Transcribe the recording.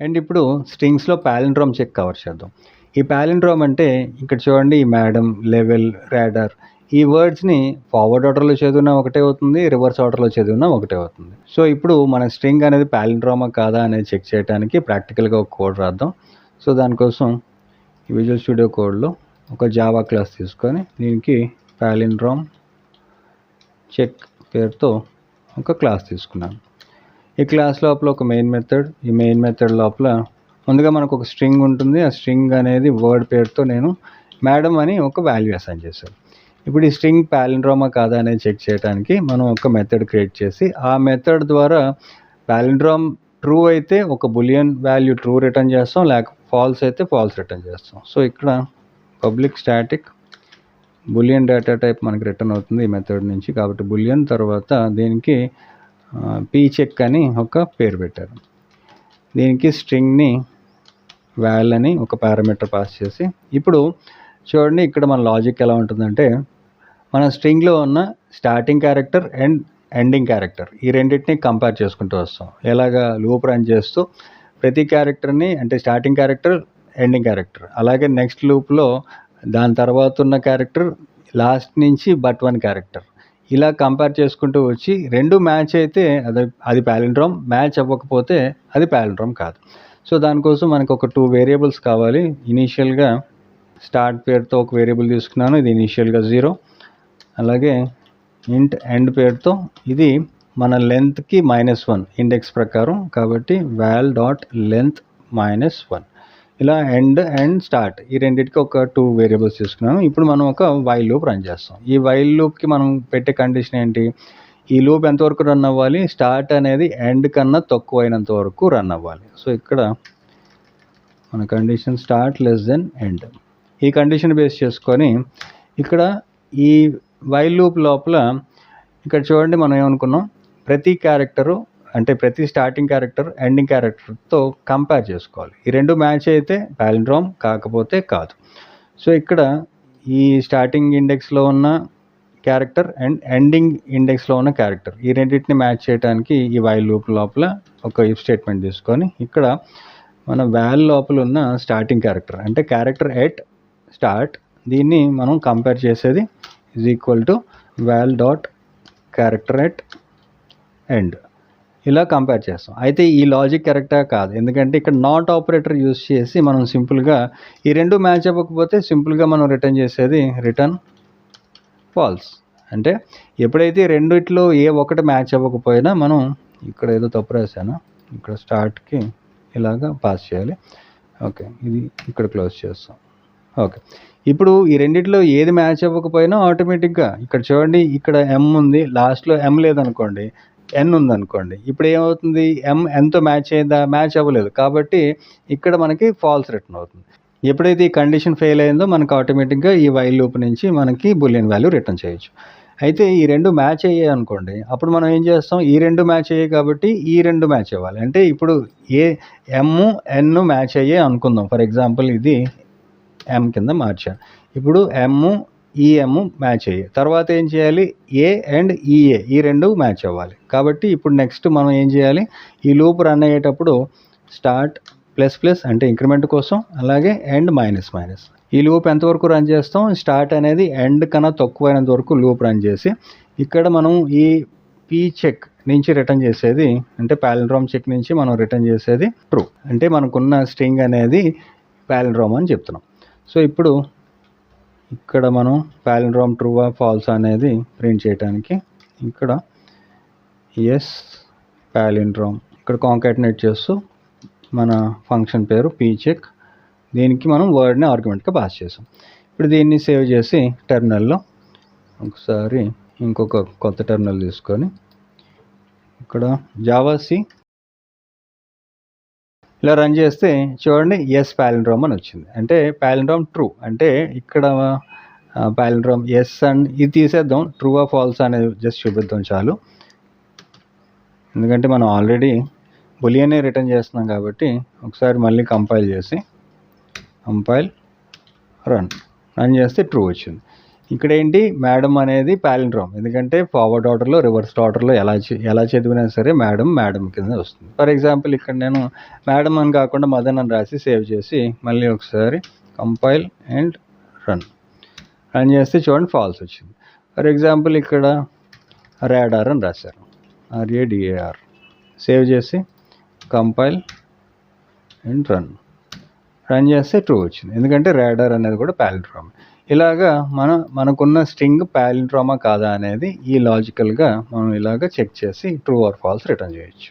And ఇప్పుడు స్ట్రింగ్స్లో palindrome check cover చేద్దాం. ఈ పాలిండ్రోమ్ అంటే ఇక్కడ చూడండి, ఈ మేడం, లెవెల్, రాడర్, ఈ వర్డ్స్ని ఫార్వర్డ్ ఆర్డర్లో చదివినా ఒకటే అవుతుంది, రివర్స్ ఆర్డర్లో చదివినా ఒకటే అవుతుంది. సో ఇప్పుడు మన స్ట్రింగ్ అనేది పాలిండ్రోమా కాదా అనేది చెక్ చేయడానికి ప్రాక్టికల్గా ఒక కోడ్ రాద్దాం. సో దానికోసం ఈ విజువల్ స్టూడియో కోడ్లో ఒక జావా క్లాస్ తీసుకొని దీనికి పాలిండ్రోమ్ చెక్ పేరుతో ఒక క్లాస్ తీసుకున్నాను. ఈ క్లాస్ లోపల ఒక మెయిన్ మెథడ్, ఈ మెయిన్ మెథడ్ లోపల ముందుగా మనకు ఒక స్ట్రింగ్ ఉంటుంది. ఆ స్ట్రింగ్ అనేది వర్డ్ పేరుతో నేను మేడం అని ఒక వాల్యూ అసైన్ చేశాను. ఇప్పుడు ఈ స్ట్రింగ్ పాలిండ్రోమా కాదా అనేది చెక్ చేయడానికి మనం ఒక మెథడ్ క్రియేట్ చేసి ఆ మెథడ్ ద్వారా పాలిండ్రోమ్ ట్రూ అయితే ఒక బులియన్ వాల్యూ ట్రూ రిటర్న్ చేస్తాం, లేక ఫాల్స్ అయితే ఫాల్స్ రిటర్న్ చేస్తాం. సో ఇక్కడ public static boolean data type మనకి రిటర్న్ అవుతుంది ఈ మెథడ్ నుంచి. కాబట్టి బులియన్ తర్వాత దీనికి పీచెక్ అని ఒక పేరు పెట్టారు. దీనికి స్ట్రింగ్ని వాల్ అని ఒక పారామీటర్ పాస్ చేసి, ఇప్పుడు చూడండి ఇక్కడ మన లాజిక్ ఎలా ఉంటుందంటే, మన స్ట్రింగ్లో ఉన్న starting character and ending character ఈ రెండింటిని కంపేర్ చేసుకుంటూ వస్తాం. ఎలాగా లూప్ రన్ చేస్తూ ప్రతి క్యారెక్టర్ని, అంటే స్టార్టింగ్ క్యారెక్టర్, ఎండింగ్ క్యారెక్టర్, అలాగే నెక్స్ట్ లూప్లో దాని తర్వాత ఉన్న క్యారెక్టర్, లాస్ట్ నుంచి బట్ వన్ క్యారెక్టర్, ఇలా కంపేర్ చేసుకుంటూ వచ్చి రెండు మ్యాచ్ అయితే అది పాలిండ్రోమ్, మ్యాచ్ అవ్వకపోతే అది పాలిండ్రోమ్ కాదు. సో దానికోసం మనకు ఒక 2 వేరియబుల్స్ కావాలి. ఇనీషియల్గా స్టార్ట్ పేరుతో ఒక వేరియబుల్ తీసుకున్నాను, ఇది ఇనీషియల్గా 0. అలాగే ఇంట్ ఎండ్ పేరుతో ఇది మన లెంత్కి -1 ఇండెక్స్ ప్రకారం, కాబట్టి వాల్ డాట్ లెంత్ -1. ఇలా ఎండ్ అండ్ స్టార్ట్ ఈ రెండింటికి ఒక 2 వేరియబుల్స్ తీసుకున్నాను. ఇప్పుడు మనం ఒక వైల్ లూప్ రన్ చేస్తాం. ఈ వైల్ లూప్కి మనం పెట్టే కండిషన్ ఏంటి, ఈ లూప్ ఎంతవరకు రన్ అవ్వాలి, స్టార్ట్ అనేది ఎండ్ కన్నా తక్కువైనంత వరకు రన్ అవ్వాలి. సో ఇక్కడ మన condition start less than end. ఈ కండిషన్ బేస్ చేసుకొని ఇక్కడ ఈ వైల్ లూప్ లోపల ఇక్కడ చూడండి మనం ఏమనుకున్నాం, ప్రతి క్యారెక్టరు, అంటే ప్రతి స్టార్టింగ్ క్యారెక్టర్ ఎండింగ్ క్యారెక్టర్తో కంపేర్ చేసుకోవాలి. ఈ రెండు మ్యాచ్ అయితే పాలిండ్రోమ్, కాకపోతే కాదు. సో ఇక్కడ ఈ స్టార్టింగ్ ఇండెక్స్లో ఉన్న క్యారెక్టర్ అండ్ ఎండింగ్ ఇండెక్స్లో ఉన్న క్యారెక్టర్ ఈ రెండింటిని మ్యాచ్ చేయడానికి ఈ వైల్ లూప్ లోపల ఒక ఇఫ్ స్టేట్మెంట్ తీసుకొని, ఇక్కడ మన వాల్ లోపల ఉన్న స్టార్టింగ్ క్యారెక్టర్ అంటే క్యారెక్టర్ ఎట్ స్టార్ట్, దీన్ని మనం కంపేర్ చేసేది is equal to wall dot character at end. ఇలా కంపేర్ చేస్తాం. అయితే ఈ లాజిక్ కరెక్టా కాదు, ఎందుకంటే ఇక్కడ నాట్ ఆపరేటర్ యూజ్ చేసి మనం సింపుల్గా ఈ రెండు మ్యాచ్ అవ్వకపోతే సింపుల్గా మనం రిటర్న్ చేసేది రిటర్న్ ఫాల్స్. అంటే ఎప్పుడైతే రెండిట్లో ఏ ఒకటి మ్యాచ్ అవ్వకపోయినా మనం ఇక్కడ ఏదో తప్పు రాశాను, ఇక్కడ స్టార్ట్కి ఇలాగా పాస్ చేయాలి. ఓకే, ఇది ఇక్కడ క్లోజ్ చేస్తాం. ఓకే, ఇప్పుడు ఈ రెండిట్లో ఏది మ్యాచ్ అవ్వకపోయినా ఆటోమేటిక్గా ఇక్కడ చూడండి, ఇక్కడ ఎం ఉంది, లాస్ట్లో ఎం లేదనుకోండి, ఎన్ ఉందనుకోండి, ఇప్పుడు ఏమవుతుంది, ఎం ఎంతో మ్యాచ్ అయ్యిందా, మ్యాచ్ అవ్వలేదు, కాబట్టి ఇక్కడ మనకి ఫాల్స్ రిటర్న్ అవుతుంది. ఎప్పుడైతే ఈ కండిషన్ ఫెయిల్ అయిందో మనకు ఆటోమేటిక్గా ఈ వైల్ లూప్ నుంచి మనకి బులియన్ వాల్యూ రిటర్న్ చేయొచ్చు. అయితే ఈ రెండు మ్యాచ్ అయ్యాయి అనుకోండి, అప్పుడు మనం ఏం చేస్తాం, ఈ రెండు మ్యాచ్ అయ్యాయి కాబట్టి ఈ రెండు మ్యాచ్ అవ్వాలి. అంటే ఇప్పుడు ఏ ఎమ్ ఎన్ మ్యాచ్ అయ్యాయి అనుకుందాం, ఫర్ ఎగ్జాంపుల్ ఇది ఎం కింద మార్చాను. ఇప్పుడు ఎమ్ మ్యాచ్ అయ్యాయి, తర్వాత ఏం చేయాలి, ఏ అండ్ ఈఏ ఈ రెండు మ్యాచ్ అవ్వాలి. కాబట్టి ఇప్పుడు నెక్స్ట్ మనం ఏం చేయాలి, ఈ లూప్ రన్ అయ్యేటప్పుడు స్టార్ట్ ప్లస్ ప్లస్ అంటే ఇంక్రిమెంట్ కోసం, అలాగే ఎండ్ మైనస్ మైనస్. ఈ లూప్ ఎంతవరకు రన్ చేస్తాం, స్టార్ట్ అనేది ఎండ్ కన్నా తక్కువైనంత వరకు లూప్ రన్ చేసి, ఇక్కడ మనం ఈ పీ చెక్ నుంచి రిటర్న్ చేసేది, అంటే పాలిండ్రోమ్ చెక్ నుంచి మనం రిటర్న్ చేసేది ట్రూ, అంటే మనకున్న స్ట్రింగ్ అనేది పాలిండ్రోమ్ అని చెప్తున్నాం. సో ఇప్పుడు ఇక్కడ మనం పాలిండ్రోమ్ ట్రూవా ఫాల్స్ అనేది ప్రింట్ చేయడానికి ఇక్కడ ఎస్ పాలిండ్రోమ్ ఇక్కడ కాంకాటినేట్ చేస్తూ మన ఫంక్షన్ పేరు పీచెక్, దీనికి మనం వర్డ్ని ఆర్గ్యుమెంట్గా పాస్ చేసాం. ఇప్పుడు దీన్ని సేవ్ చేసి టెర్మినల్లో ఒకసారి ఇంకొక కొత్త టెర్మినల్ తీసుకొని ఇక్కడ జావాసి ఇలా రన్ చేస్తే చూడండి ఎస్ పాలిండ్రోమ్ అని వచ్చింది, అంటే పాలిండ్రోమ్ ట్రూ. అంటే ఇక్కడ పాలిండ్రోమ్ ఎస్ అండ్ ఇది తీసేద్దాం, ట్రూ ఆ ఫాల్స్ అనేది జస్ట్ చూపిద్దాం చాలు, ఎందుకంటే మనం ఆల్రెడీ బులియనే రిటర్న్ చేస్తున్నాం కాబట్టి. ఒకసారి మళ్ళీ కంపైల్ చేసి రన్ చేస్తే ట్రూ వచ్చింది. ఇక్కడ ఏంటి మేడం అనేది ప్యాలిండ్రోమ్, ఎందుకంటే ఫార్వర్డ్ ఆర్డర్లో రివర్స్ ఆర్డర్లో ఎలా చదివినా సరే మేడం మేడం కింద వస్తుంది. ఫర్ ఎగ్జాంపుల్ ఇక్కడ నేను మేడం అని కాకుండా మదన్ అని రాసి సేవ్ చేసి మళ్ళీ ఒకసారి కంపైల్ అండ్ రన్ చేస్తే చూడండి ఫాల్స్ వచ్చింది. ఫర్ ఎగ్జాంపుల్ ఇక్కడ రాడార్ అని రాశారు, RADAR, సేవ్ చేసి కంపైల్ అండ్ రన్ చేస్తే ట్రూ వచ్చింది, ఎందుకంటే రాడార్ అనేది కూడా ప్యాలిండ్రోమ్. ఇలాగా మనకున్న స్ట్రింగ్ ప్యాలిండ్రోమా కాదా అనేది ఈ లాజికల్గా మనం ఇలాగ చెక్ చేసి ట్రూ ఆర్ ఫాల్స్ రిటర్న్ చేయొచ్చు.